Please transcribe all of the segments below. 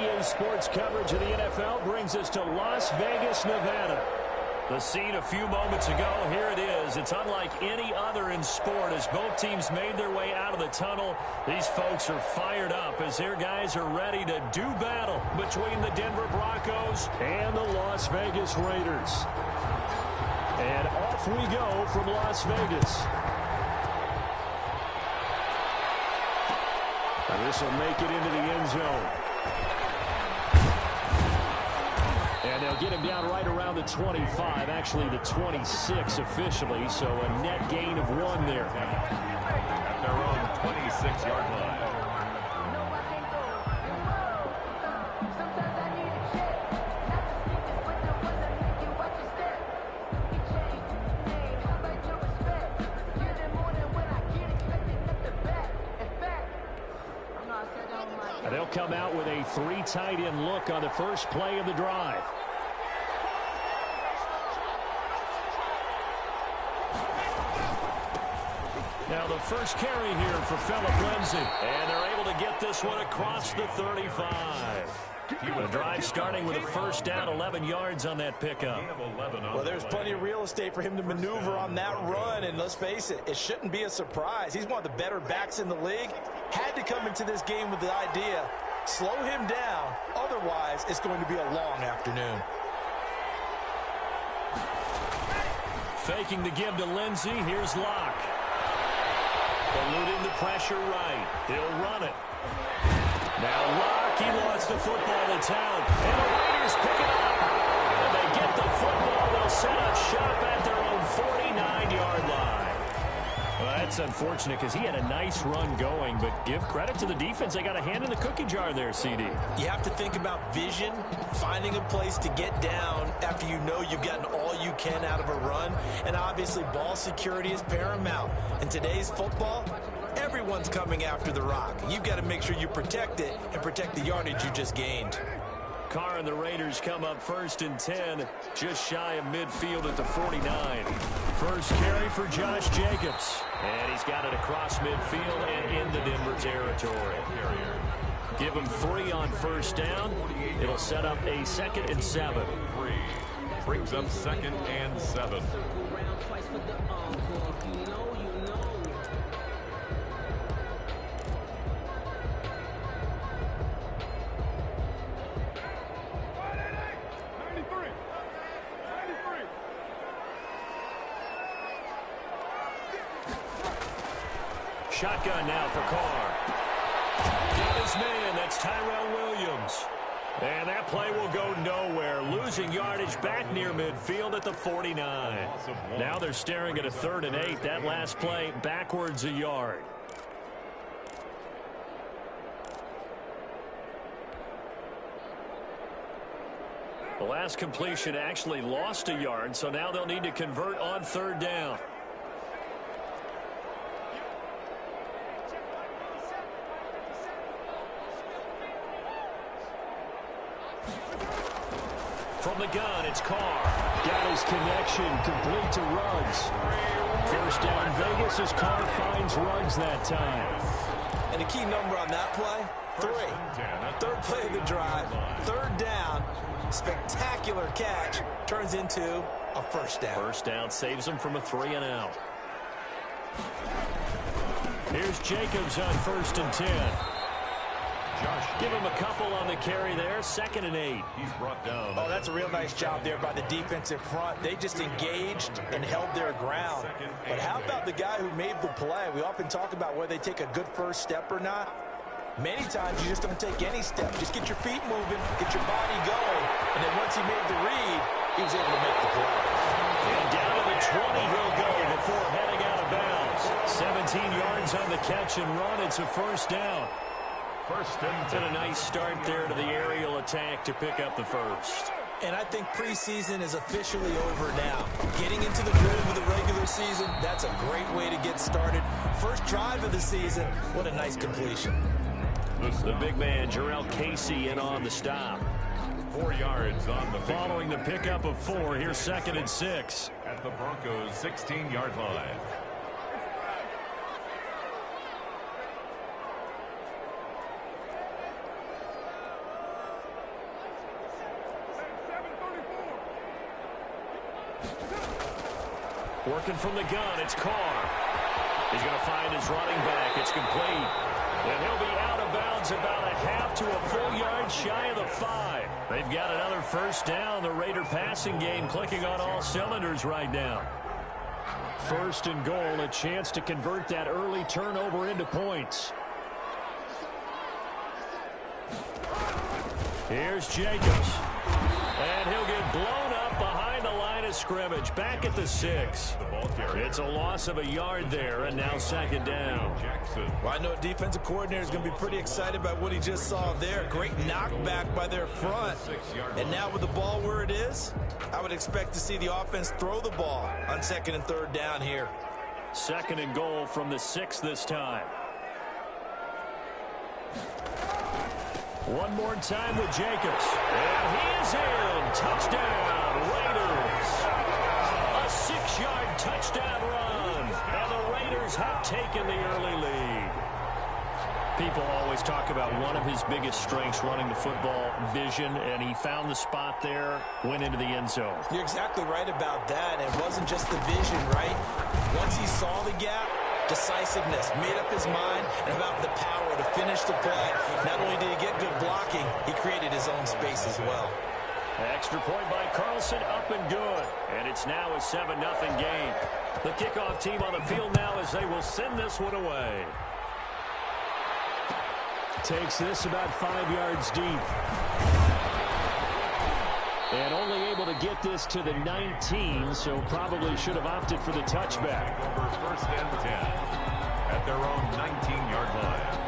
ESPN sports coverage of the NFL brings us to Las Vegas, Nevada. The scene a few moments ago, here it is. It's unlike any other in sport as both teams made their way out of the tunnel. These folks are fired up as their guys are ready to do battle between the Denver Broncos and the Las Vegas Raiders. And off we go from Las Vegas. And this will make it into the end zone. And they'll get him down right around the 25, actually the 26 officially, so a net gain of 1 there. At their own 26-yard line. They'll come out with a 3 tight end look on the first play of the drive. Now the first carry here for Phillip Lindsay. And they're able to get this one across the 35. The drive starting with a first down, 11 yards on that pickup. Well, there's plenty of real estate for him to maneuver on that run, and let's face it, it shouldn't be a surprise. He's one of the better backs in the league. Had to come into this game with the idea, slow him down, otherwise it's going to be a long afternoon. Faking the give to Lindsay, here's Locke. Eluding the pressure right. He'll run it. Now Locke, he wants the football to town. And the Raiders pick it up. And they get the football. They'll set up shop at their own 49-yard line. Well, that's unfortunate because he had a nice run going, but give credit to the defense. They got a hand in the cookie jar there, CD. You have to think about vision, finding a place to get down after you know you've gotten all you can out of a run, and obviously ball security is paramount. In today's football, everyone's coming after the rock. You've got to make sure you protect it and protect the yardage you just gained. Carr and the Raiders come up 1st and 10, just shy of midfield at the 49. First carry for Josh Jacobs. And he's got it across midfield and into Denver territory. Give him 3 on first down. It'll set up a 2nd and 7. Brings up 2nd and 7. Shotgun now for Carr. Got his man. That's Tyrell Williams. And that play will go nowhere. Losing yardage back near midfield at the 49. Now they're staring at a 3rd and 8. That last play backwards a yard. The last completion actually lost a yard, so now they'll need to convert on 3rd down. From the gun, it's Carr. Got his connection, complete to Ruggs. First down Vegas as Carr finds Ruggs that time. And the key number on that play, 3. 3rd play of the drive, 3rd down, spectacular catch, turns into a first down. First down saves him from a 3 and out. Here's Jacobs on 1st and 10. Give him a couple on the carry there. 2nd and 8. He's brought down. Oh, that's a real nice job there by the defensive front. They just engaged and held their ground. But how about the guy who made the play? We often talk about whether they take a good first step or not. Many times you just don't take any step. Just get your feet moving, get your body going. And then once he made the read, he was able to make the play. And down to the 20 he'll go before heading out of bounds. 17 yards on the catch and run. It's a first down. First and 10. And a nice start there to the aerial attack to pick up the first. And I think preseason is officially over now. Getting into the groove of the regular season, that's a great way to get started. First drive of the season, what a nice completion. The big man, Jarrell Casey, in on the stop. 4 yards on the Following the pickup of 4, here's 2nd and 6. At the Broncos' 16-yard line. Working from the gun, it's Carr. He's going to find his running back. It's complete. And he'll be out of bounds about a half to a full yard shy of the 5. They've got another first down. The Raider passing game clicking on all cylinders right now. First and goal, a chance to convert that early turnover into points. Here's Jacobs. And he'll get blown up behind the line of scrimmage. Back at the 6. It's a loss of a yard there, and now second down. Well, I know a defensive coordinator is going to be pretty excited about what he just saw there. Great knockback by their front. And now with the ball where it is, I would expect to see the offense throw the ball on second and third down here. Second and goal from the 6 this time. One more time with Jacobs. And he is in. Touchdown, Raiders. A 6-yard touchdown run. And the Raiders have taken the early lead. People always talk about one of his biggest strengths running the football, vision, and he found the spot there, went into the end zone. You're exactly right about that. It wasn't just the vision, right? Once he saw the gap, decisiveness, made up his mind, and about the power to finish the play. Not only did he get good blocking, he created his own space as well. Extra point by Carlson, up and good. And it's now a 7-0 game. The kickoff team on the field now as they will send this one away. Takes this about 5 yards deep. And only able to get this to the 19, so probably should have opted for the touchback. First and 10 at their own 19-yard line.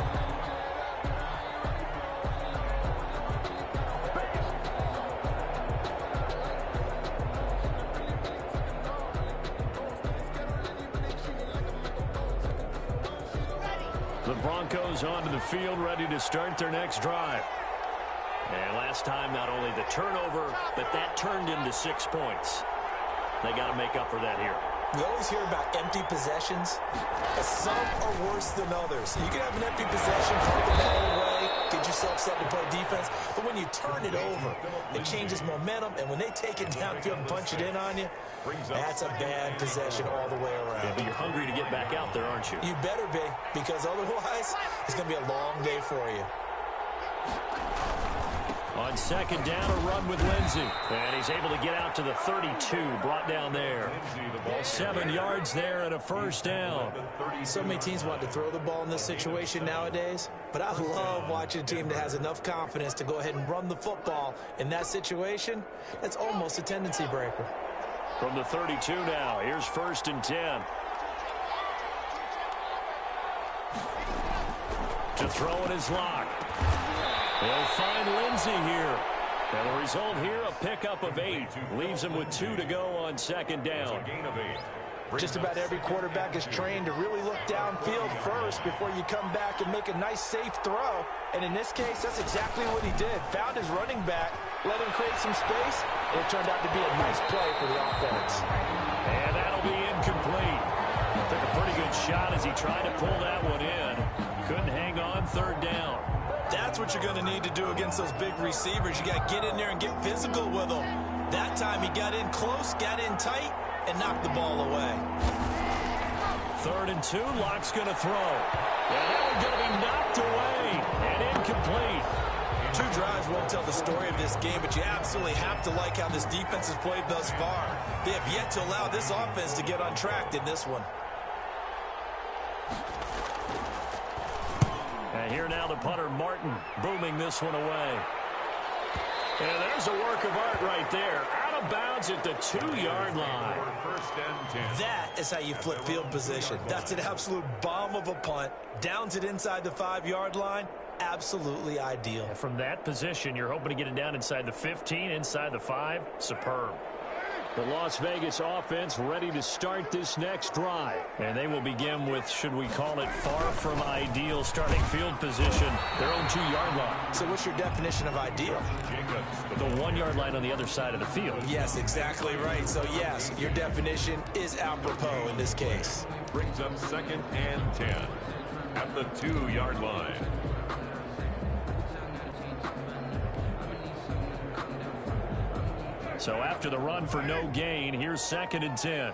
The Broncos onto the field, ready to start their next drive. And last time, not only the turnover, but that turned into 6 points. They got to make up for that here. We always hear about empty possessions. Some are worse than others. You can have an empty possession, throw the ball away, get yourself set to play defense. But when you turn it over, it changes momentum. And when they take it downfield and punch it in on you, that's a bad possession all the way around. Yeah, but you're hungry to get back out there, aren't you? You better be, because otherwise, it's going to be a long day for you. On second down, a run with Lindsey. And he's able to get out to the 32, brought down there. 7 yards there and a first down. So many teams want to throw the ball in this situation nowadays, but I love watching a team that has enough confidence to go ahead and run the football. In that situation, that's almost a tendency breaker. From the 32 now, here's first and 10. To throw in his lock. They'll find Lindsey here. And the result here, a pickup of 8. Leaves him with 2 to go on second down. Just about every quarterback is trained to really look downfield first before you come back and make a nice, safe throw. And in this case, that's exactly what he did. Found his running back, let him create some space, and it turned out to be a nice play for the offense. And that'll be incomplete. Took a pretty good shot as he tried to pull that one in. Couldn't hang on, third down. That's what you're going to need to do against those big receivers. You got to get in there and get physical with them. That time he got in close, got in tight, and knocked the ball away. 3rd and 2, Lock's going to throw. And that one's going to be knocked away and incomplete. 2 drives won't tell the story of this game, but you absolutely have to like how this defense has played thus far. They have yet to allow this offense to get untracked in this one. And here now the punter, Martin, booming this one away. And there's a work of art right there. Out of bounds at the 2-yard line. That is how you flip field position. That's an absolute bomb of a punt. Downs it inside the 5-yard line. Absolutely ideal. From that position, you're hoping to get it down inside the 15, inside the 5. Superb. The Las Vegas offense ready to start this next drive. And they will begin with, should we call it, far from ideal starting field position, their own 2-yard line. So what's your definition of ideal? The 1-yard line on the other side of the field. Yes, exactly right. So yes, your definition is apropos in this case. Brings up 2nd and 10 at the 2-yard line. So after the run for no gain, here's 2nd and 10.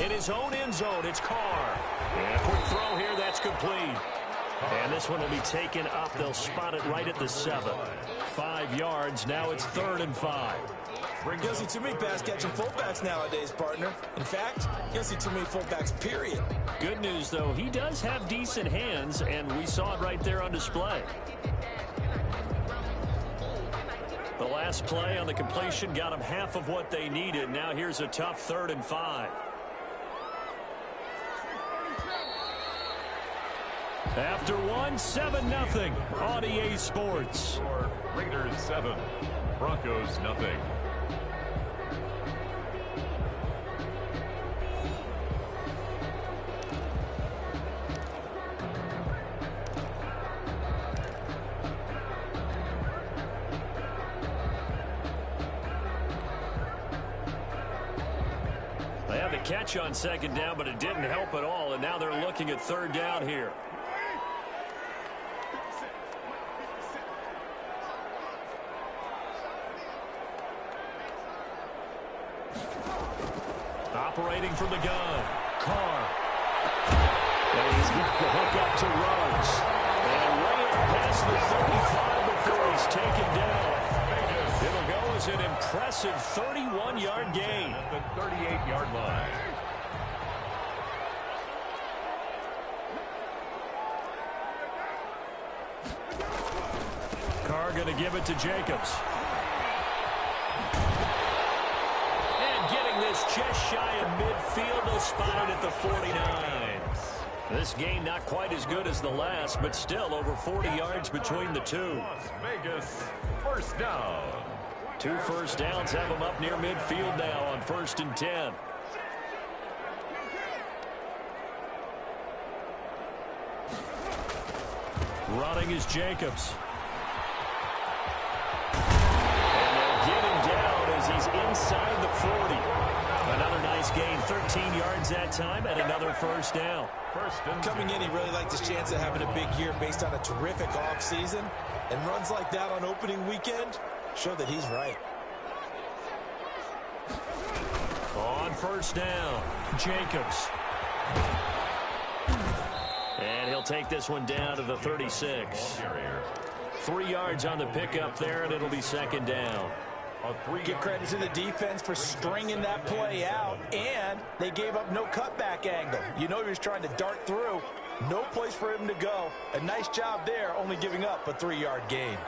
In his own end zone, it's Carr. And a quick throw here, that's complete. And this one will be taken up. They'll spot it right at the 7. 5 yards. Now it's 3rd and 5. You don't see too many pass-catching fullbacks nowadays, partner. In fact, you don't see too many fullbacks, period. Good news, though, he does have decent hands, and we saw it right there on display. The last play on the completion got them half of what they needed. Now here's a tough 3rd and 5. After 7-0 on EA Sports. Raiders 7, Broncos nothing. They had the catch on 2nd down, but it didn't help at all, and now they're looking at 3rd down here. Operating from the gun, Carr. And he's got the hook up to Ruggs. And way up past the 35 before he's taken down. It'll go as an impressive 31-yard gain. At the 38-yard line. Carr going to give it to Jacobs. This just shy of midfield, they'll spot it at the 49. This game not quite as good as the last, but still over 40 yards between the two. Las Vegas, 1st down. 2 first downs have them up near midfield now on 1st and 10. Running is Jacobs. And they'll get him down as he's inside the 40. Another nice gain, 13 yards that time, and another 1st down. Coming in, he really liked his chance of having a big year based on a terrific offseason. And runs like that on opening weekend show that he's right. On 1st down, Jacobs. And he'll take this one down to the 36. 3 yards on the pickup there, and it'll be 2nd down. Give credit to the defense for stringing that play out, and they gave up no cutback angle. You know he was trying to dart through. No place for him to go. A nice job there, only giving up a 3-yard gain.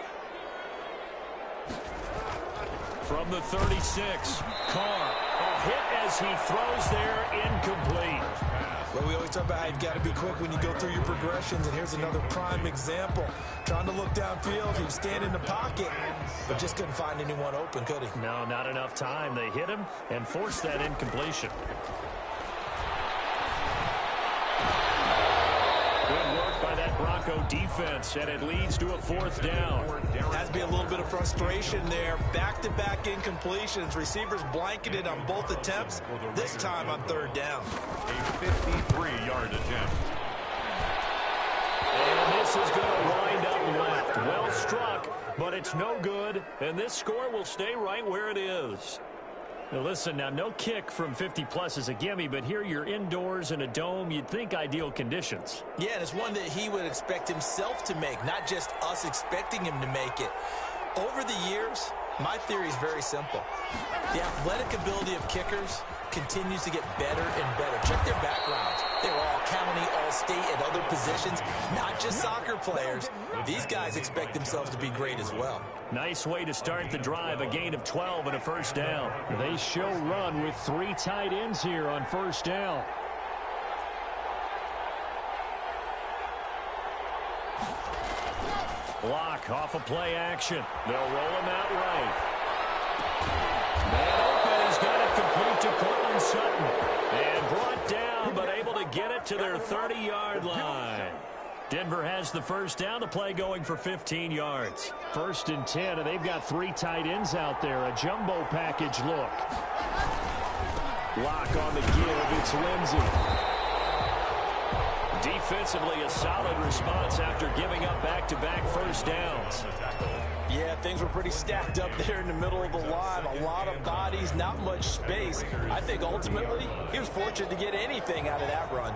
From the 36, Carr. A hit as he throws there, incomplete. Well, we always talk about how you've got to be quick when you go through your progressions, and here's another prime example. Trying to look downfield, he was standing in the pocket, but just couldn't find anyone open, could he? No, not enough time. They hit him and forced that incompletion. Good work by that Bronco defense, and it leads to a 4th down. Has to be a little bit of frustration there. Back-to-back incompletions. Receivers blanketed on both attempts, this time on 3rd down. A 53-yard attempt. And this is going to wind up left. Well struck, but it's no good, and this score will stay right where it is. Now listen, now no kick from 50-plus is a gimme, but here you're indoors in a dome. You'd think ideal conditions. Yeah, and it's one that he would expect himself to make, not just us expecting him to make it. Over the years, my theory is very simple. The athletic ability of kickers continues to get better and better. Check their backgrounds. They were all county, all state, at other positions, not just soccer players. These guys expect themselves to be great as well. Nice way to start the drive, a gain of 12 and a 1st down. They show run with 3 tight ends here on 1st down. Block off of play action. They'll roll him out right. Man open, he's got it complete to Cortland Sutton. And brought down, but able to get it to their 30-yard line. Denver has the 1st down, the play going for 15 yards. 1st and 10, and they've got 3 tight ends out there. A jumbo package look. Lock on the give, it's Lindsey. Defensively, a solid response after giving up back-to-back first downs. Yeah, things were pretty stacked up there in the middle of the line. A lot of bodies, not much space. I think ultimately he was fortunate to get anything out of that run.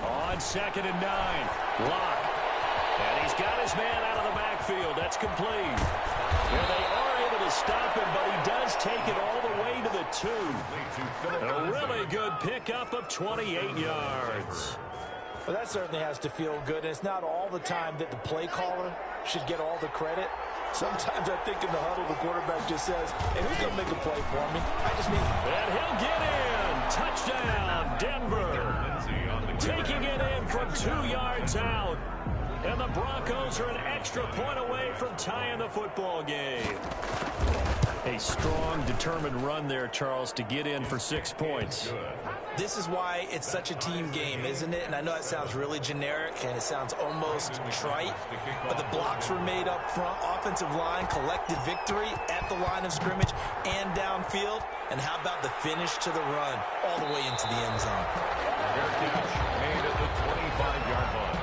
On 2nd and 9, Locke. And he's got his man out of the backfield. That's complete. And they are able to stop him, but he does take it all the way to the 2. A really good pickup of 28 yards. Well, that certainly has to feel good. And it's not all the time that the play caller should get all the credit. Sometimes I think in the huddle, the quarterback just says, hey, who's going to make a play for me? I just need... And he'll get in. Touchdown, Denver. Taking it in from 2 yards out. And the Broncos are an extra point away from tying the football game. A strong, determined run there, Charles, to get in for 6 points. This is why it's such a team game, isn't it? And I know it sounds really generic and it sounds almost trite, but the blocks were made up front. Offensive line collected victory at the line of scrimmage and downfield. And how about the finish to the run all the way into the end zone? Fair catch made at the 25-yard line.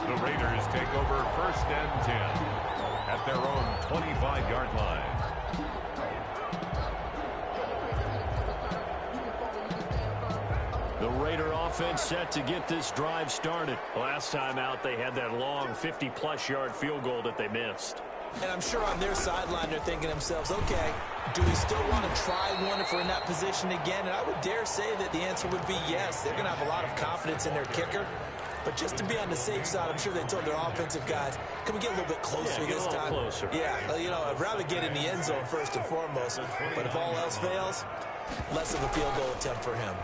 The Raiders take over 1st and 10 at their own 25-yard line. The Raider offense set to get this drive started. Last time out, they had that long 50-plus yard field goal that they missed. And I'm sure on their sideline, they're thinking to themselves, okay, do we still want to try one if we're in that position again? And I would dare say that the answer would be yes. They're going to have a lot of confidence in their kicker. But just to be on the safe side, I'm sure they told their offensive guys, can we get a little bit closer this time? Closer. Yeah, you know, I'd rather get in the end zone first and foremost. But if all else fails, less of a field goal attempt for him.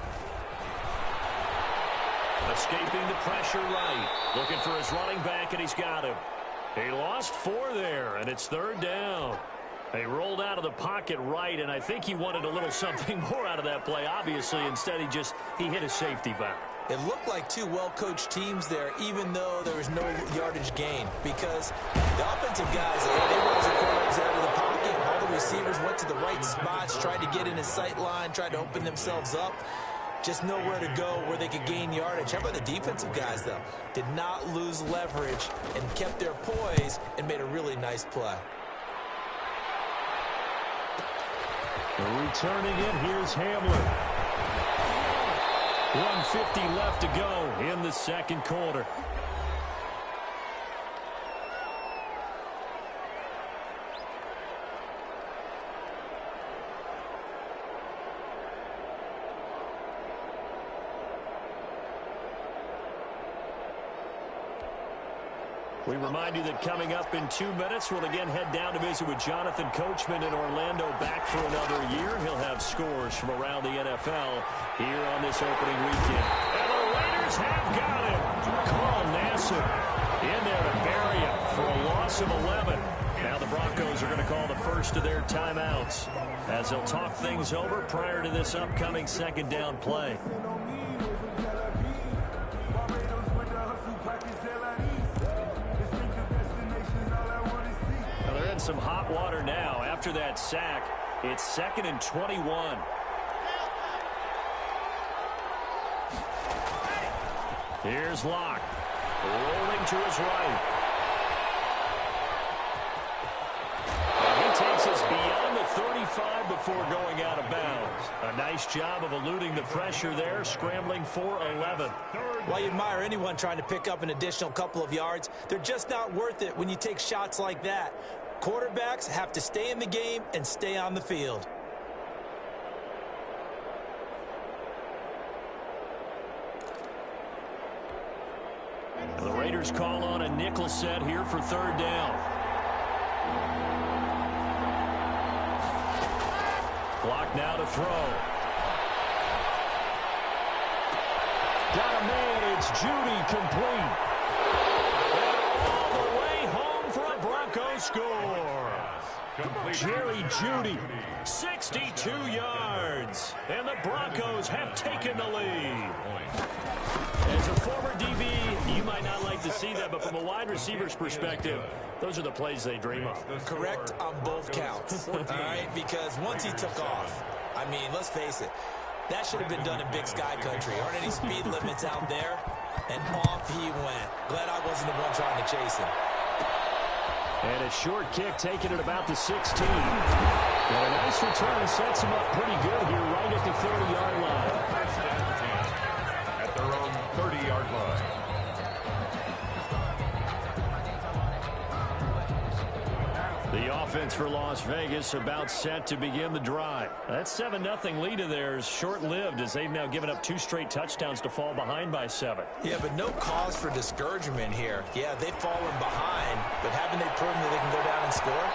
Escaping the pressure right. Looking for his running back, and he's got him. He lost 4 there, and it's 3rd down. They rolled out of the pocket right, and I think he wanted a little something more out of that play. Obviously, instead he hit a safety back. It looked like 2 well-coached teams there, even though there was no yardage gain, because the offensive guys, they rolled the quarterbacks out of the pocket. All the receivers went to the right spots, tried to get in his sight line, tried to open themselves up. Just nowhere to go where they could gain yardage. How about the defensive guys, though? Did not lose leverage and kept their poise and made a really nice play. Returning it, here's Hamler. 1:50 left to go in the 2nd quarter. We remind you that coming up in 2 minutes, we'll again head down to visit with Jonathan Coachman in Orlando, back for another year. He'll have scores from around the NFL here on this opening weekend. And the Raiders have got him. Carl Nassib in there to bury him for a loss of 11. Now the Broncos are going to call the first of their timeouts as they'll talk things over prior to this upcoming 2nd down play. Some hot water now. After that sack, it's 2nd and 21. Here's Locke. Rolling to his right. And he takes us beyond the 35 before going out of bounds. A nice job of eluding the pressure there, scrambling for 11. While you admire anyone trying to pick up an additional couple of yards, they're just not worth it when you take shots like that. Quarterbacks have to stay in the game and stay on the field. The Raiders call on a nickel set here for 3rd down. Clock now to throw. Got a man. It's Judy complete. All the way home for a Broncos score. Jerry Jeudy, 62 yards. And the Broncos have taken the lead. As a former DB, you might not like to see that, but from a wide receiver's perspective, those are the plays they dream of. Correct on both counts, all right? Because once he took off, I mean, let's face it, that should have been done in Big Sky Country. Aren't any speed limits out there? And off he went. Glad I wasn't the one trying to chase him. And a short kick taken at about the 16. And a nice return sets him up pretty good here right at the 30-yard line. First and 10 at their own 30-yard line. The offense for Las Vegas about set to begin the drive. That 7-0 lead of theirs short-lived as they've now given up 2 straight touchdowns to fall behind by 7. Yeah, but no cause for discouragement here. Yeah, they've fallen behind, but haven't they proven that they can go down and score?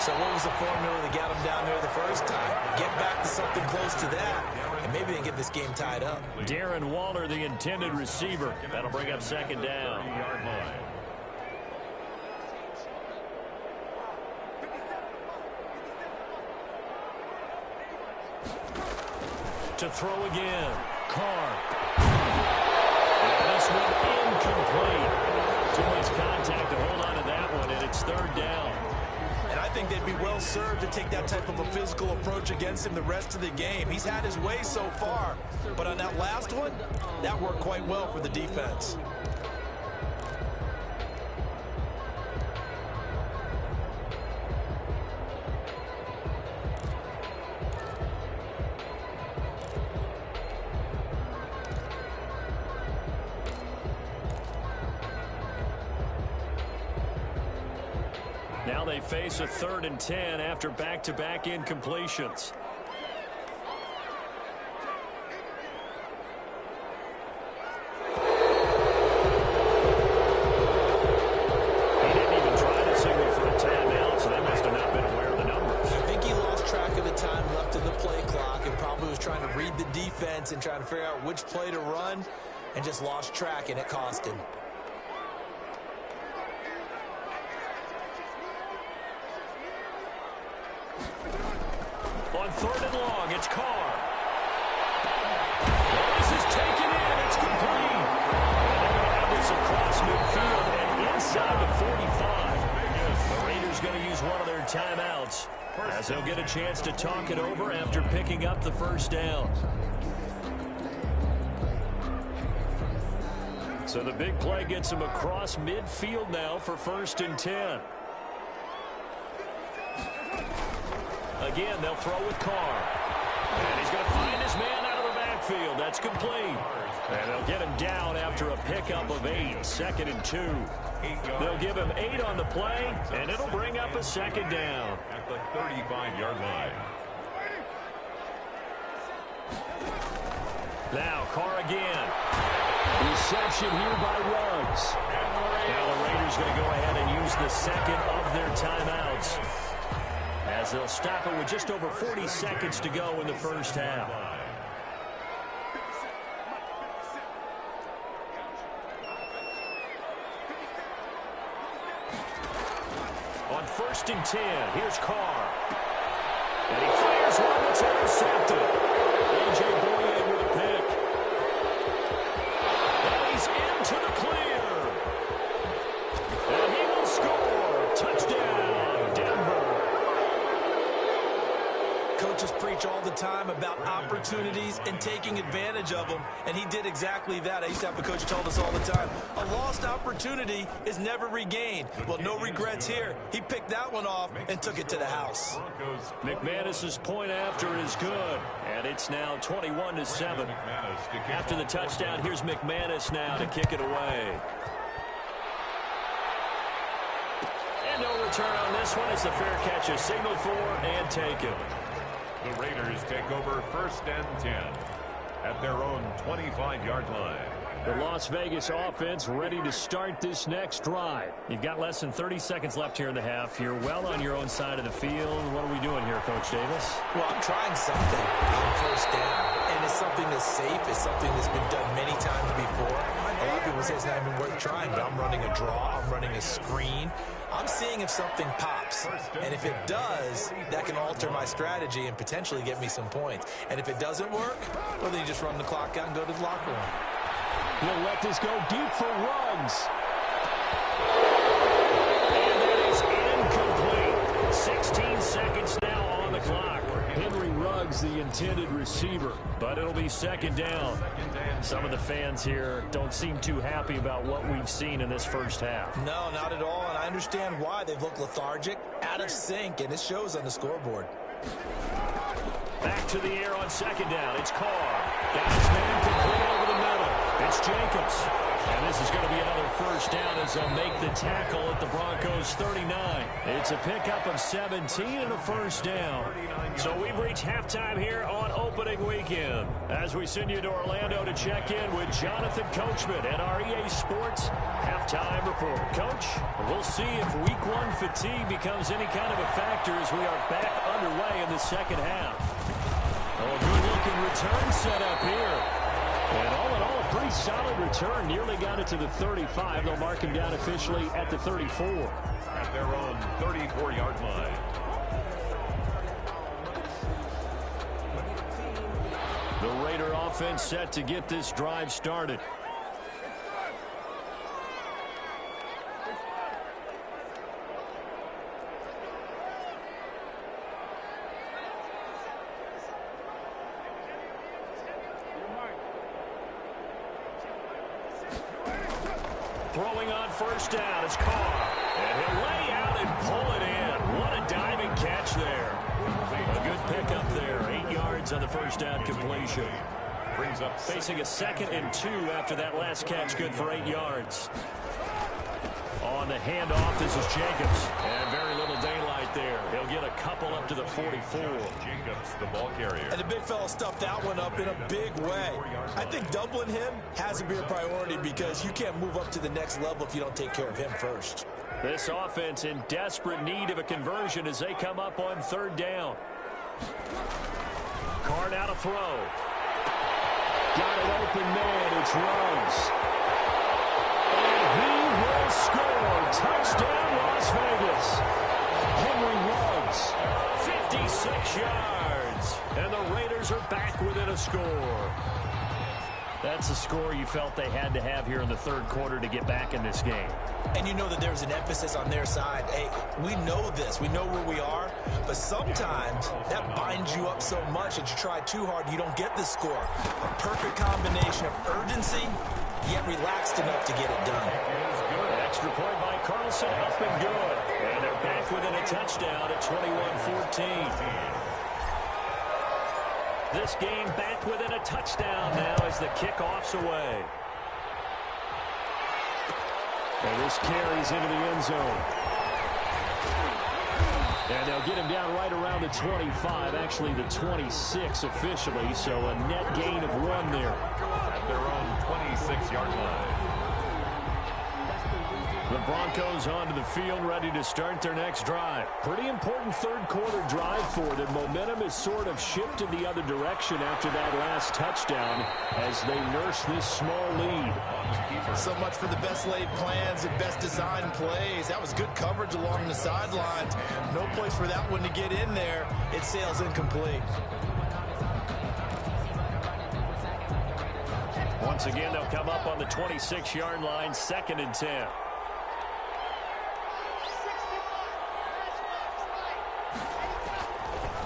So what was the formula that got them down there the first time? Get back to something close to that, and maybe they can get this game tied up. Darren Waller, the intended receiver. That'll bring up second down. 30-yard line. To throw again. Carr. And this one incomplete. Too much contact to hold on to that one, and it's third down. And I think they'd be well served to take that type of a physical approach against him the rest of the game. He's had his way so far, but on that last one, that worked quite well for the defense. Now they face a 3rd and 10 after back-to-back incompletions. He didn't even try to signal for a timeout, so they must have not been aware of the numbers. I think he lost track of the time left in the play clock and probably was trying to read the defense and trying to figure out which play to run and just lost track, and it cost him. On 3rd and long, it's Carr. This is taken in. It's complete. And they're going to have this across midfield and inside the 45. The Raiders going to use one of their timeouts as they'll get a chance to talk it over after picking up the first down. So the big play gets him across midfield now for 1st and 10. Again, they'll throw with Carr. And he's going to find his man out of the backfield. That's complete. And they'll get him down after a pickup of 8. 2nd and 2. They'll give him 8 on the play, and it'll bring up a 2nd down. At the 35-yard line. Now, Carr again. Reception here by Ruggs. Now the Raiders going to go ahead and use the second of their timeouts, as they'll stop it with just over 40 seconds to go in the first half. On 1st and 10, here's Carr. And he fires one that's intercepted. A.J. Bouye with a pick. And he's into the clear. And he will score. Touchdown, Denver. Coaches preach all the time about opportunities and taking advantage of them, and he did exactly that. I used to have a coach tell us all the time, a lost opportunity is never regained. Well, no regrets here. He picked that one off and took it to the house. McManus's point after is good, and it's now 21-7. After the touchdown, here's McManus now to kick it away. And no return on this one as the fair catch is signaled for and taken. The Raiders take over 1st and 10 at their own 25-yard line. The Las Vegas offense ready to start this next drive. You've got less than 30 seconds left here in the half. You're well on your own side of the field. What are we doing here, Coach Davis? Well, I'm trying something on 1st down, and it's something that's safe. It's something that's been done many times before. A lot of people say it's not even worth trying, but I'm running a draw, I'm running a screen. I'm seeing if something pops, and if it does, that can alter my strategy and potentially get me some points. And if it doesn't work, well, then you just run the clock out and go to the locker room. He'll let this go deep for Ruggs. And that is incomplete. 16 seconds now on the clock. Henry Ruggs, the intended receiver, but it'll be second down. Some of the fans here don't seem too happy about what we've seen in this first half. No, not at all, and I understand why. They've looked lethargic, out of sync, and it shows on the scoreboard. Back to the air on second down. It's Carr. Got his man complete over the middle. It's Jacobs. And this is going to be another first down as they'll make the tackle at the Broncos 39. It's a pickup of 17 and a first down. So we've reached halftime here on opening weekend as we send you to Orlando to check in with Jonathan Coachman at our EA Sports halftime report. Coach, we'll see if week one fatigue becomes any kind of a factor as we are back underway in the second half. Oh, a good-looking return set up here. And all in all, a pretty solid return. Nearly got it to the 35. They'll mark him down officially at the 34. At their own 34-yard line. The Raider offense set to get this drive started. Throwing on first down is Carr. And he'll lay out and pull it in. What a diving catch there. A good pickup there. 8 yards on the first down completion. Brings up facing a 2nd and 2 after that last catch. Good for 8 yards. On the handoff, this is Jacobs. And very little daylight there. He'll get a couple up to the 44. Jacobs, the ball carrier. And the big fella stuffed that one up in a big way. I think doubling him has to be a priority because you can't move up to the next level if you don't take care of him first. This offense in desperate need of a conversion as they come up on third down. Carr now to throw. Got an open man. It's Ruggs. And he will score. Touchdown, Las Vegas. Henry Ruggs, 56 yards. And the Raiders are back within a score. That's a score you felt they had to have here in the third quarter to get back in this game. And you know that there's an emphasis on their side. Hey, we know this. We know where we are. But sometimes that binds you up so much that you try too hard, you don't get the score. A perfect combination of urgency, yet relaxed enough to get it done. Extra point by Carlson, up and good. And they're back within a touchdown at 21-14. This game back within a touchdown now as the kickoff's away. And this carries into the end zone. And they'll get him down right around the 25, actually the 26 officially, so a net gain of 1 there. At their own 26-yard line. The Broncos onto the field, ready to start their next drive. Pretty important third quarter drive for them. Momentum has sort of shifted the other direction after that last touchdown as they nurse this small lead. So much for the best laid plans and best designed plays. That was good coverage along the sidelines. No place for that one to get in there. It sails incomplete. Once again, they'll come up on the 26-yard line, 2nd and 10.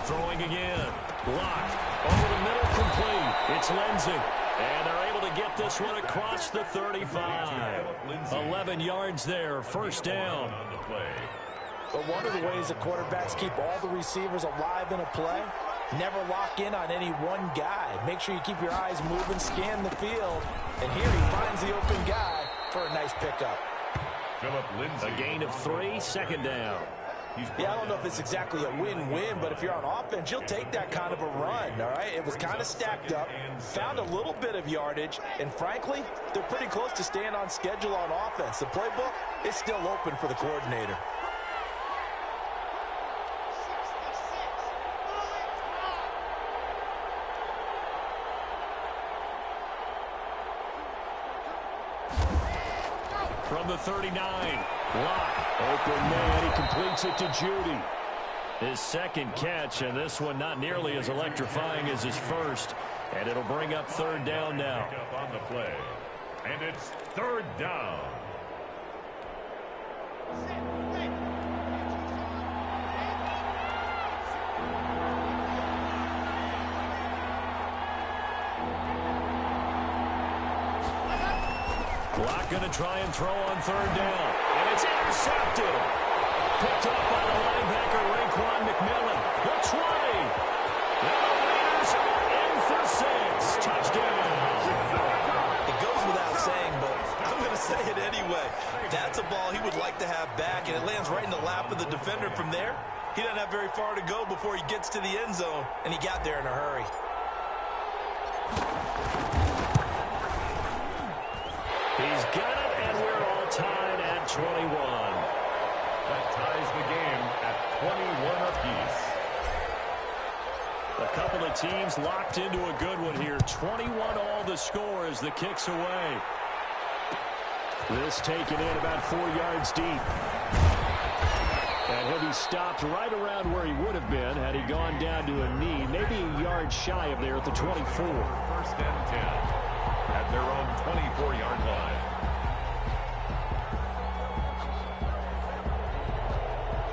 Throwing again. Blocked. Over the middle, complete. It's Lindsey. And they're able to get this one across the 35. 11 yards there. First down. But one of the ways the quarterbacks keep all the receivers alive in a play, never lock in on any one guy. Make sure you keep your eyes moving, scan the field. And here he finds the open guy for a nice pickup. A gain of 3, 2nd down. Yeah, I don't know if it's exactly a win-win, but if you're on offense, you'll take that kind of a run, all right? It was kind of stacked up, found a little bit of yardage, and frankly, they're pretty close to staying on schedule on offense. The playbook is still open for the coordinator. from the 39. Block. Open man. He completes it to Judy. His second catch, and this one not nearly as electrifying as his first. And it'll bring up third down now. Up on the play. And it's third down. Block going to try and throw on third down. And it's intercepted. Picked up by the linebacker, Raekwon McMillan. The 20. The Raiders in for 6. Touchdown. It goes without saying, but I'm going to say it anyway. That's a ball he would like to have back, and it lands right in the lap of the defender from there. He doesn't have very far to go before he gets to the end zone, and he got there in a hurry. He's got it, and we're all tied at 21. That ties the game at 21 apiece. A couple of teams locked into a good one here. 21 all the score as the kick's away. This taken in about 4 yards deep. And he'll be stopped right around where he would have been had he gone down to a knee, maybe a yard shy of there at the 24. First and 10 at their own 24-yard line.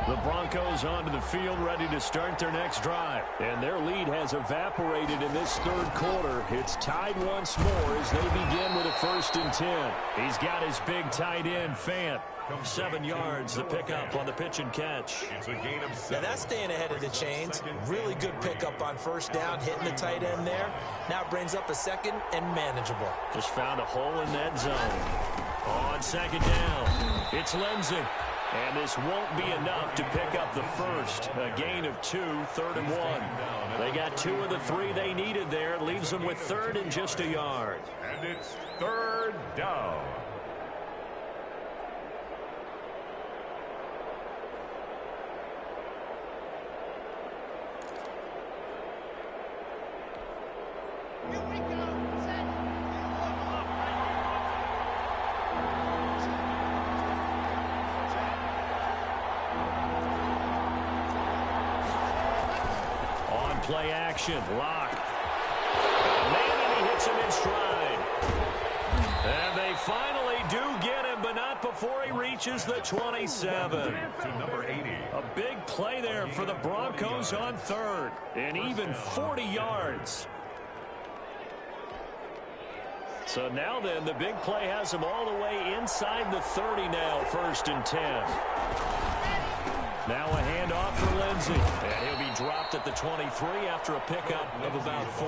The Broncos onto the field, ready to start their next drive. And their lead has evaporated in this third quarter. It's tied once more as they begin with a 1st and 10. He's got his big tight end, Fant. 7 yards, the pickup on the pitch and catch. It's a gain of 7. Now that's staying ahead of the chains. Really good pickup on first down, hitting the tight end there. Now brings up a 2nd and manageable. Just found a hole in that zone. On 2nd down, it's Lindsey. And this won't be enough to pick up the first. A gain of 2, 3rd and 1. They got 2 of the 3 they needed there. Leaves them with 3rd and just a yard. And it's third down. Play action, lock. Man, he hits him in stride. And they finally do get him, but not before he reaches the 27. To number 80. A big play there for the Broncos on 3rd. And even 40 yards. So now then, the big play has him all the way inside the 30 now, 1st and 10. Now a handoff for Lindsey. And he'll be dropped at the 23 after a pickup of about 4.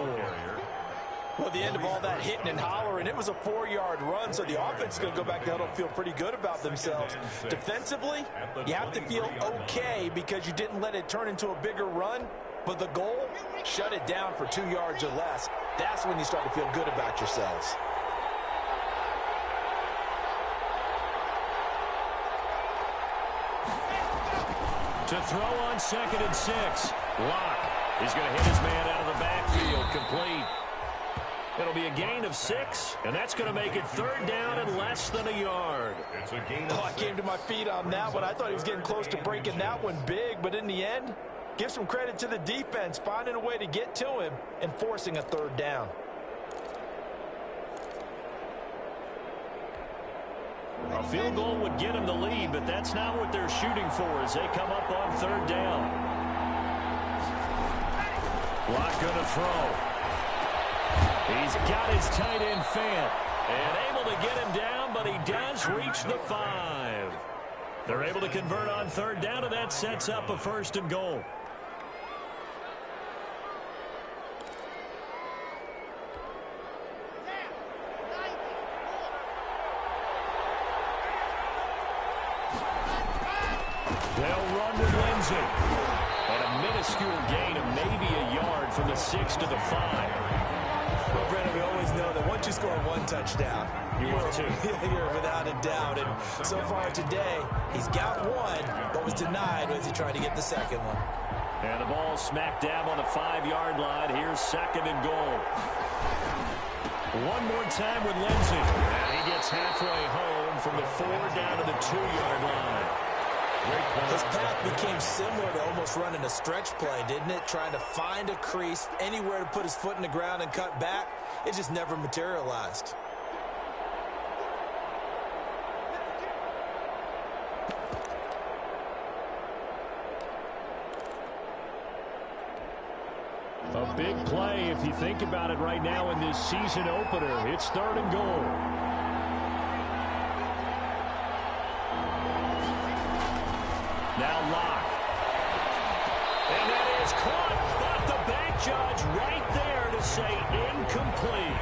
Well, the end of all that hitting and hollering, it was a 4-yard run, so the offense is going to go back down and feel pretty good about themselves. Defensively, you have to feel okay because you didn't let it turn into a bigger run, but the goal, shut it down for 2 yards or less. That's when you start to feel good about yourselves. To throw on 2nd and 6. Lock. He's going to hit his man out of the backfield. Complete. It'll be a gain of 6, and that's going to make it 3rd down and less than a yard. It's a gain I came to my feet on that one. I thought he was getting close to breaking that one big, but in the end, give some credit to the defense, finding a way to get to him and forcing a 3rd down. A field goal would get him the lead, but that's not what they're shooting for as they come up on 3rd down. Block going to throw. He's got his tight end, Fant, and able to get him down, but he does reach the 5. They're able to convert on 3rd down, and that sets up a 1st and goal. They'll run with Lindsey. And a minuscule gain of maybe a yard from the 6 to the 5. Well, Brandon, we always know that once you score 1 touchdown, You're 2. You're without a doubt. And so far today, he's got 1, but was denied as he tried to get the 2nd one. And the ball smack dab on the 5-yard line. Here's 2nd and goal. One more time with Lindsey. And he gets halfway home from the 4 down to the 2-yard line. His path became similar to almost running a stretch play, didn't it? Trying to find a crease, anywhere to put his foot in the ground and cut back. It just never materialized. A big play if you think about it right now in this season opener. It's 3rd and goal. Now Locke. And that is caught, but the bank judge right there to say incomplete.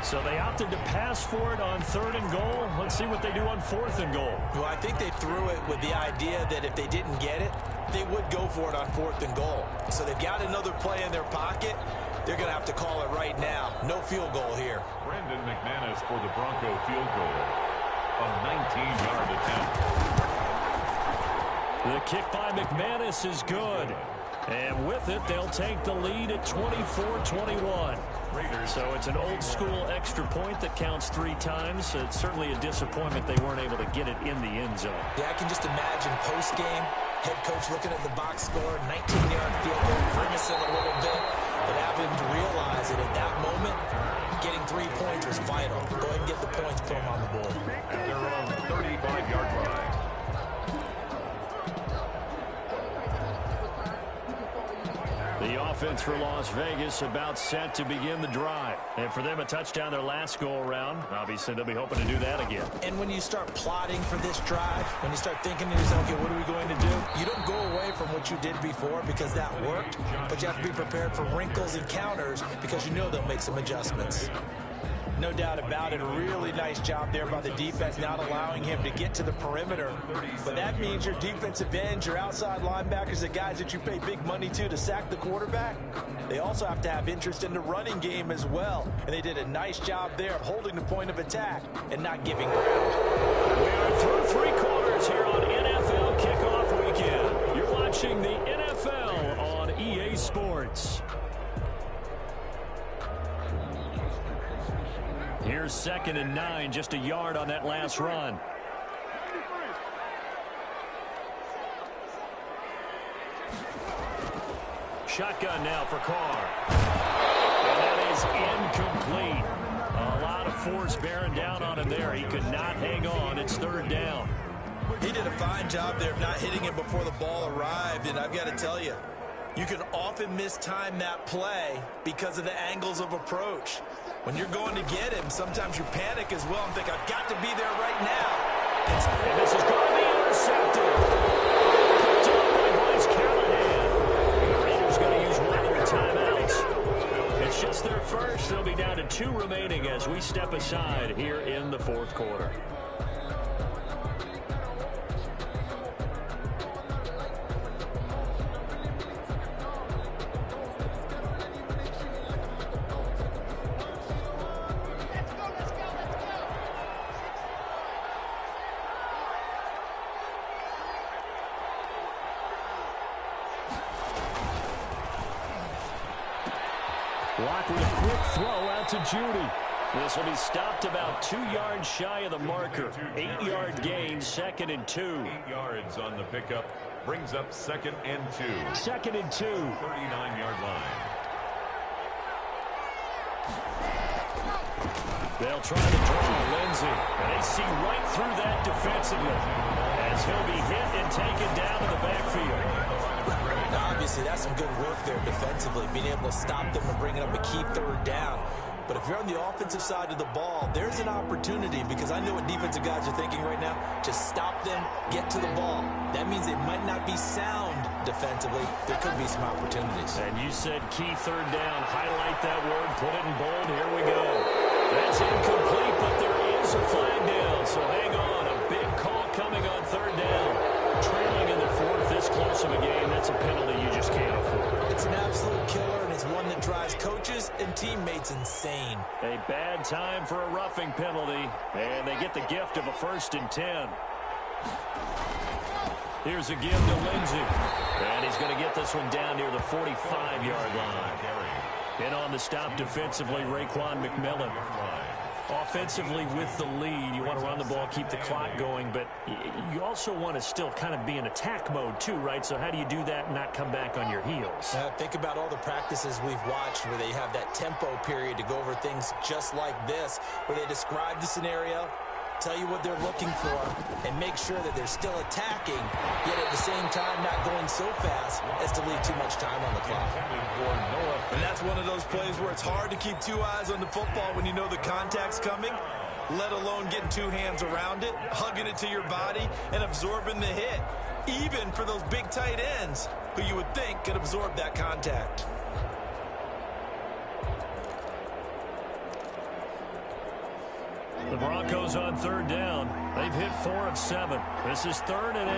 So they opted to pass for it on 3rd and goal. Let's see what they do on 4th and goal. Well, I think they threw it with the idea that if they didn't get it, they would go for it on 4th and goal. So they've got another play in their pocket. They're going to have to call it right now. No field goal here. Brandon McManus for the Bronco field goal. A 19-yard attempt. The kick by McManus is good. And with it, they'll take the lead at 24-21. So it's an old-school extra point that counts 3 times. It's certainly a disappointment they weren't able to get it in the end zone. Yeah, I can just imagine post-game, head coach looking at the box score, 19-yard field goal, grimacing a little bit, but having to realize that at that moment, getting 3 points was vital. Go ahead and get the points, put them on the board. At their own 35-yard line. The offense for Las Vegas about set to begin the drive. And for them, a touchdown their last go-around. Obviously, they'll be hoping to do that again. And when you start plotting for this drive, when you start thinking to yourself, okay, what are we going to do? You don't go away from what you did before because that worked, but you have to be prepared for wrinkles and counters because you know they'll make some adjustments. No doubt about it. A really nice job there by the defense, not allowing him to get to the perimeter. But that means your defensive ends, your outside linebackers, the guys that you pay big money to sack the quarterback, they also have to have interest in the running game as well. And they did a nice job there of holding the point of attack and not giving ground. We are through 3 quarters here on NFL Kickoff Weekend. You're watching the NFL on EA Sports. Here's 2nd and 9, just a yard on that last run. Shotgun now for Carr. And that is incomplete. A lot of force bearing down on him there. He could not hang on. It's 3rd down. He did a fine job there of not hitting him before the ball arrived, and I've got to tell you, you can often mistime that play because of the angles of approach. When you're going to get him, sometimes you panic as well and think, I've got to be there right now. And this is going to be intercepted. Picked up by Bryce Callahan. The Raiders going to use one of their timeouts. It's just their first. They'll be down to 2 remaining as we step aside here in the 4th quarter. Block with a quick throw out to Judy. This will be stopped about 2 yards shy of the marker. 8-yard gain, 2nd and 2. 8 yards on the pickup. Brings up 2nd and 2. 2nd and 2. 39-yard line. They'll try to draw Lindsey. And they see right through that defensively as he'll be hit and taken down in the backfield. Now, obviously, that's some good work there defensively, being able to stop them and bringing up a key 3rd down. But if you're on the offensive side of the ball, there's an opportunity because I know what defensive guys are thinking right now. Just stop them, get to the ball. That means they might not be sound defensively. There could be some opportunities. And you said key 3rd down. Highlight that word. Put it in bold. Here we go. That's incomplete, but there is a flag down. So hang on. A big call coming on 3rd down. Trailing in the 4th, this close of a game, that's a penalty you just can't afford. It's an absolute killer, and it's one that drives coaches and teammates insane. A bad time for a roughing penalty, and they get the gift of a 1st and 10. Here's a give to Lindsey, and he's going to get this one down near the 45-yard line. And on the stop defensively, Raekwon McMillan. Offensively with the lead, you want to run the ball, keep the clock going, but you also want to still kind of be in attack mode too, right? So how do you do that and not come back on your heels? Think about all the practices we've watched where they have that tempo period to go over things just like this, where they describe the scenario, tell you what they're looking for, and make sure that they're still attacking, yet at the same time not going so fast as to leave too much time on the clock. And that's one of those plays where it's hard to keep two eyes on the football when you know the contact's coming, let alone getting two hands around it, hugging it to your body, and absorbing the hit, even for those big tight ends who you would think could absorb that contact. The Broncos on third down. They've hit 4 of 7. This is 3rd and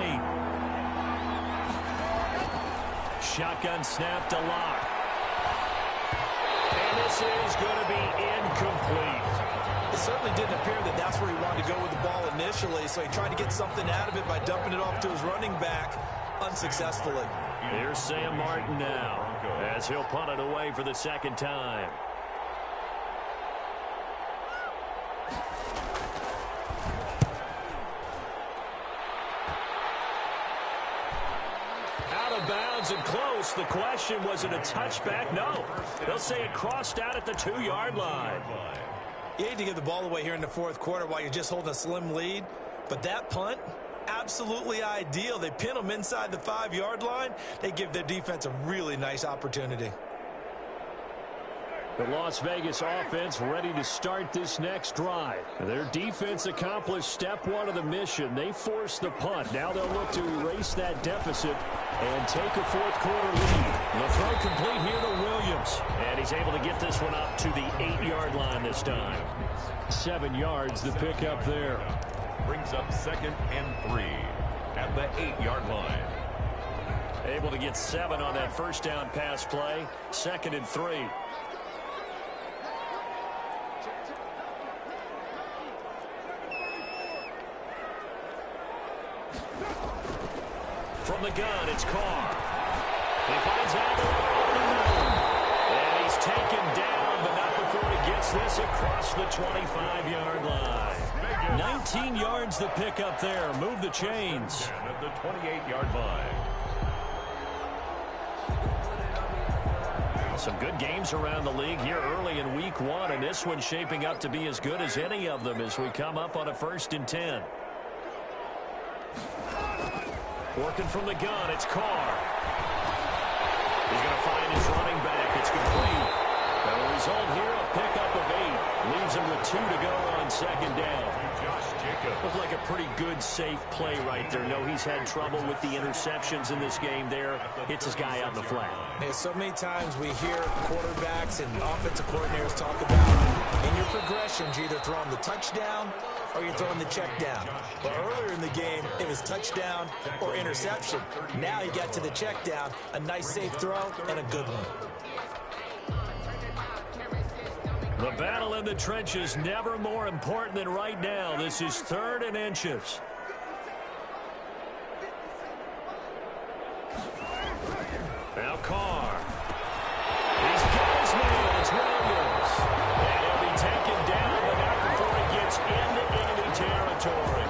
8. Shotgun snap to Locke. And this is going to be incomplete. It certainly didn't appear that that's where he wanted to go with the ball initially, so he tried to get something out of it by dumping it off to his running back unsuccessfully. Here's Sam Martin now as he'll punt it away for the second time. Bounds and close. The question, was it a touchback? No. They'll say it crossed out at the 2-yard line. You hate to give the ball away here in the fourth quarter while you're just holding a slim lead, but that punt, absolutely ideal. They pin them inside the 5-yard line. They give their defense a really nice opportunity. The Las Vegas offense ready to start this next drive. Their defense accomplished step 1 of the mission. They forced the punt. Now they'll look to erase that deficit and take a fourth quarter lead. The throw complete here to Williams. And he's able to get this one up to the 8-yard line this time. 7 yards the pickup there. Brings up 2nd and 3 at the 8-yard line. Able to get 7 on that first down pass play. 2nd and 3. From the gun, it's Carr. He finds Aguilar. And he's taken down, but not before he gets this across the 25-yard line. 19 yards the pick up there. Move the chains. At the 28-yard line. Some good games around the league here early in week 1, and this one's shaping up to be as good as any of them as we come up on a 1st and 10. Working from the gun, it's Carr. He's going to find his running back. It's complete. And the result here, a pickup of 8. Leaves him with 2 to go on 2nd down. Looked like a pretty good, safe play right there. No, he's had trouble with the interceptions in this game there. Hits his guy out in the flat. Yeah, so many times we hear quarterbacks and offensive coordinators talk about in your progressions, you're either throwing the touchdown or you're throwing the check down. But earlier in the game, it was touchdown or interception. Now he got to the check down, a nice safe throw, and a good one. The battle in the trenches never more important than right now. This is 3rd and inches. Now Carr. He's got his man. It's Williams. And he'll be taken down, but not before he gets into enemy territory.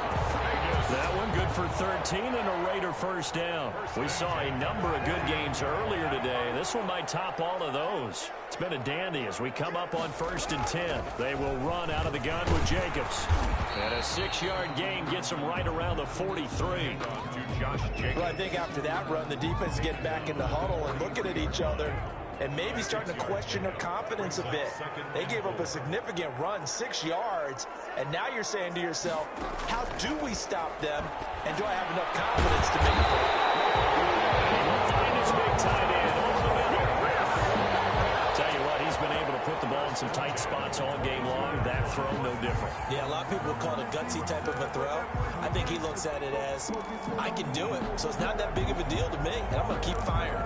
That one good for 13 and a Raider first down. We saw a number of good games earlier today. This one might top all of those. It's been a dandy as we come up on 1st and 10. They will run out of the gun with Jacobs. And a 6-yard gain gets them right around the 43. Well, I think after that run, the defense get back in the huddle and looking at each other and maybe starting to question their confidence a bit. They gave up a significant run, 6 yards, and now you're saying to yourself, how do we stop them, and do I have enough confidence to make it? He'll find his big tight end over the middle. Tell you what, he's been able to put the ball in some tight spots all game long. That throw, no different. Yeah, a lot of people would call it a gutsy type of a throw. I think he looks at it as, I can do it, so it's not that big of a deal to me, and I'm going to keep firing.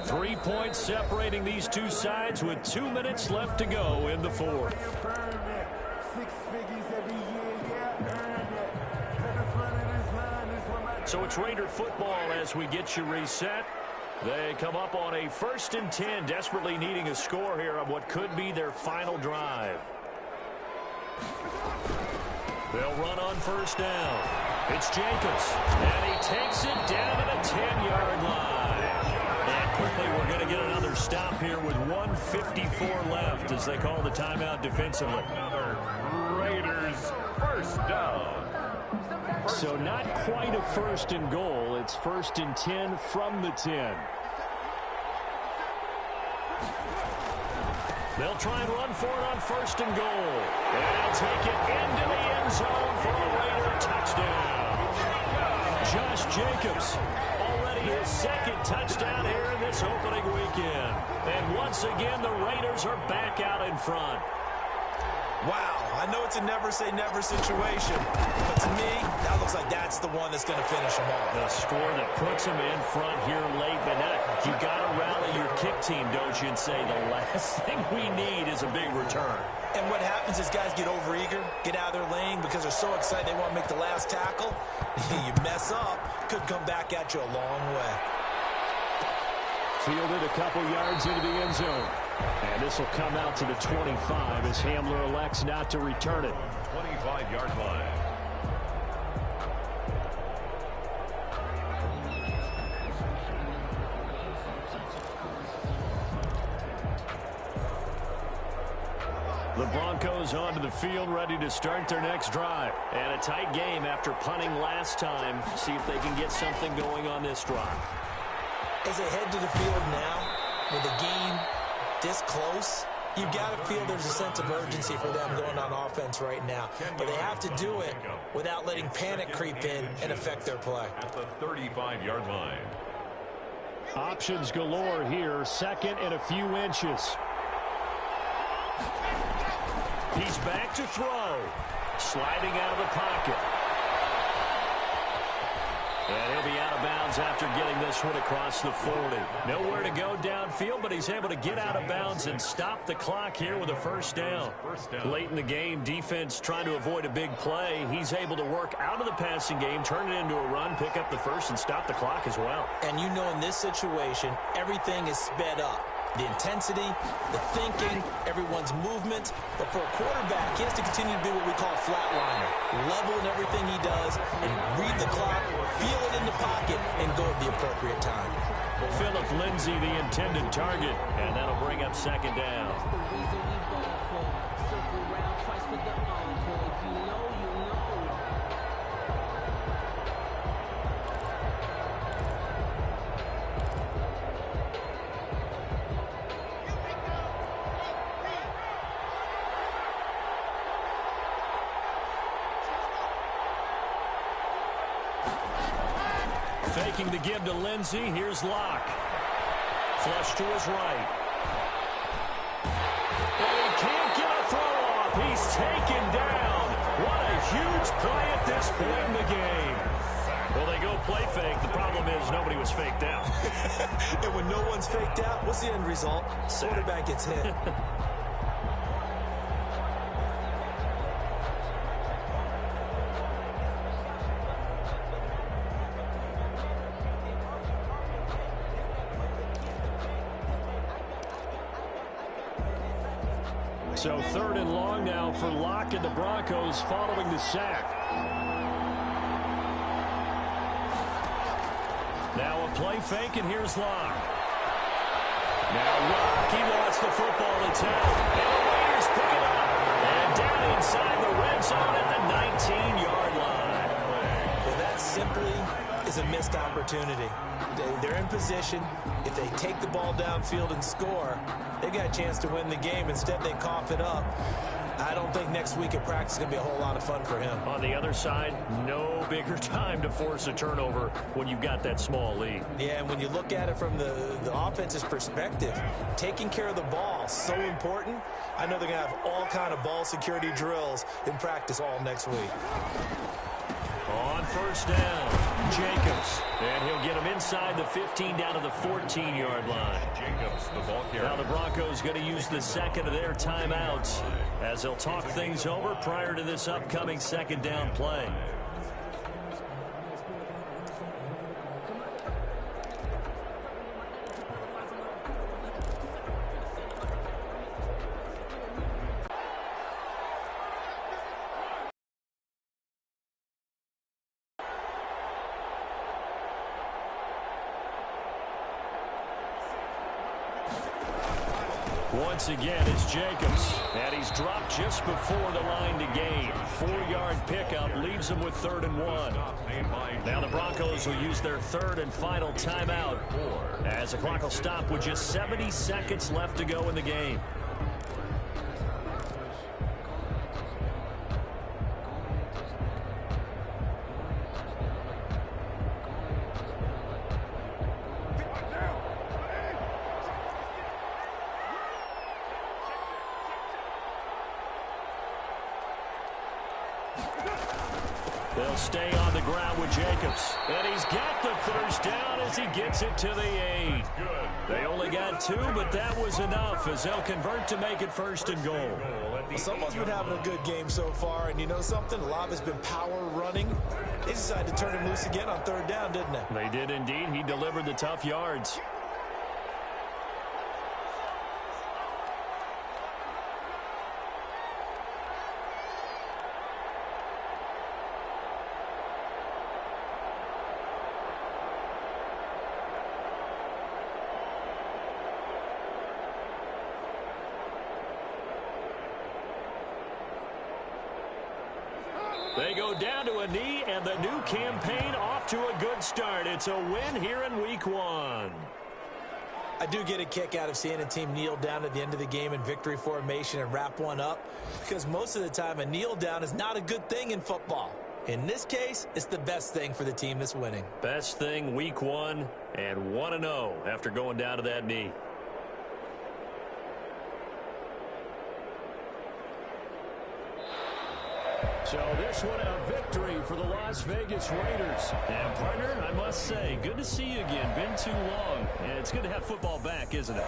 Three points separating these two sides with 2 minutes left to go in the fourth. So it's Raider football as we get you reset. They come up on a 1st and 10, desperately needing a score here on what could be their final drive. They'll run on 1st down. It's Jacobs, and he takes it down to the 10-yard line. And quickly we're going to get another stop here with 1:54 left as they call the timeout defensively. Another Raiders 1st down. So not quite a 1st and goal. It's 1st and 10 from the 10. They'll try and run for it on 1st and goal. And they'll take it into the end zone for a Raider touchdown. Josh Jacobs, already his 2nd touchdown here in this opening weekend. And once again, the Raiders are back out in front. Wow, I know it's a never-say-never situation, but to me, that looks like that's the one that's going to finish them off. The score that puts them in front here late, but now you got to rally your kick team, don't you, and say the last thing we need is a big return. And what happens is guys get overeager, get out of their lane because they're so excited they want to make the last tackle. You mess up, could come back at you a long way. Fielded a couple yards into the end zone. And this will come out to the 25 as Hamler elects not to return it. 25-yard line. The Broncos onto the field, ready to start their next drive. And a tight game after punting last time. See if they can get something going on this drive. As they head to the field now, with the game this close, you've got to feel there's a sense of urgency for them going on offense right now. But they have to do it without letting panic creep in and affect their play. At the 35-yard line. Options galore here, 2nd and a few inches. He's back to throw. Sliding out of the pocket. And he'll be out of bounds after getting this one across the 40. Nowhere to go downfield, but he's able to get out of bounds and stop the clock here with a 1st down. Late in the game, defense trying to avoid a big play. He's able to work out of the passing game, turn it into a run, pick up the 1st, and stop the clock as well. And you know in this situation, everything is sped up. The intensity, the thinking, everyone's movement. But for a quarterback, he has to continue to be what we call a flatliner. Level in everything he does and read the clock, feel it in the pocket, and go at the appropriate time. Philip Lindsay, the intended target, and that'll bring up 2nd down. Faking the give to Lindsay. Here's Locke. Flush to his right. And he can't get a throw off. He's taken down. What a huge play at this point in the game. Well, they go play fake. The problem is nobody was faked out. And when no one's faked out, what's the end result? Quarterback gets hit. So 3rd and long now for Locke and the Broncos following the sack. Now a play fake, and here's Locke. Now Locke, he wants the football to tell. And the Raiders pick it up. And down inside the red zone at the 19-yard line. Well, that simply is a missed opportunity. They're in position. If they take the ball downfield and score, they've got a chance to win the game. Instead, they cough it up. I don't think next week at practice is going to be a whole lot of fun for him. On the other side, no bigger time to force a turnover when you've got that small lead. Yeah, and when you look at it from the offense's perspective, taking care of the ball is so important. I know they're going to have all kind of ball security drills in practice all next week. On 1st down, Jacobs. And he'll get him inside the 15 down to the 14-yard line. Jacobs, the ball carrier. Now the Broncos going to use the 2nd of their timeouts as they'll talk things over prior to this upcoming 2nd down play. Once again, it's Jacobs. And he's dropped just before the line to gain. 4-yard pickup leaves him with 3rd and 1. Now the Broncos will use their 3rd and final timeout as the clock will stop with just 70 seconds left to go in the game. They'll stay on the ground with Jacobs. And he's got the first down as he gets it to the 8. They only got 2, but that was enough as they'll convert to make it 1st and goal. Well, someone's been having a good game so far, and you know something? A lot of it's been power running. They decided to turn him loose again on 3rd down, didn't they? They did indeed. He delivered the tough yards. They go down to a knee, and the new campaign off to a good start. It's a win here in Week 1. I do get a kick out of seeing a team kneel down at the end of the game in victory formation and wrap one up, because most of the time a kneel down is not a good thing in football. In this case, it's the best thing for the team that's winning. Best thing Week 1 and 1-0 after going down to that knee. So this one a victory for the Las Vegas Raiders. And partner, I must say, good to see you again. Been too long. And it's good to have football back, isn't it?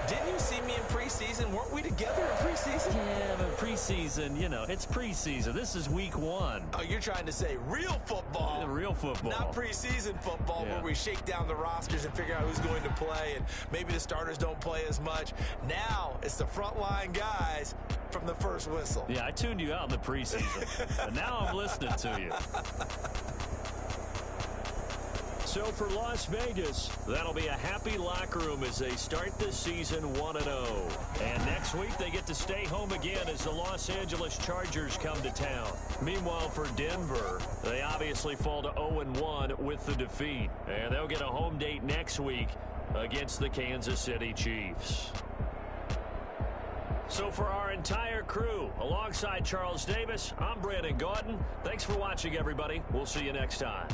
Didn't you see me in preseason? Weren't we together in preseason? Yeah, but preseason, you know, it's preseason. This is Week 1. Oh, you're trying to say real football. Real football. Not preseason football where we shake down the rosters and figure out who's going to play, and maybe the starters don't play as much. Now it's the frontline guys from the first whistle. Yeah, I tuned you out in the preseason. But now I'm listening to you. So for Las Vegas, that'll be a happy locker room as they start this season 1-0. And next week they get to stay home again as the Los Angeles Chargers come to town. Meanwhile for Denver, they obviously fall to 0-1 with the defeat. And they'll get a home date next week against the Kansas City Chiefs. So for our entire crew, alongside Charles Davis, I'm Brandon Gaudin. Thanks for watching, everybody. We'll see you next time.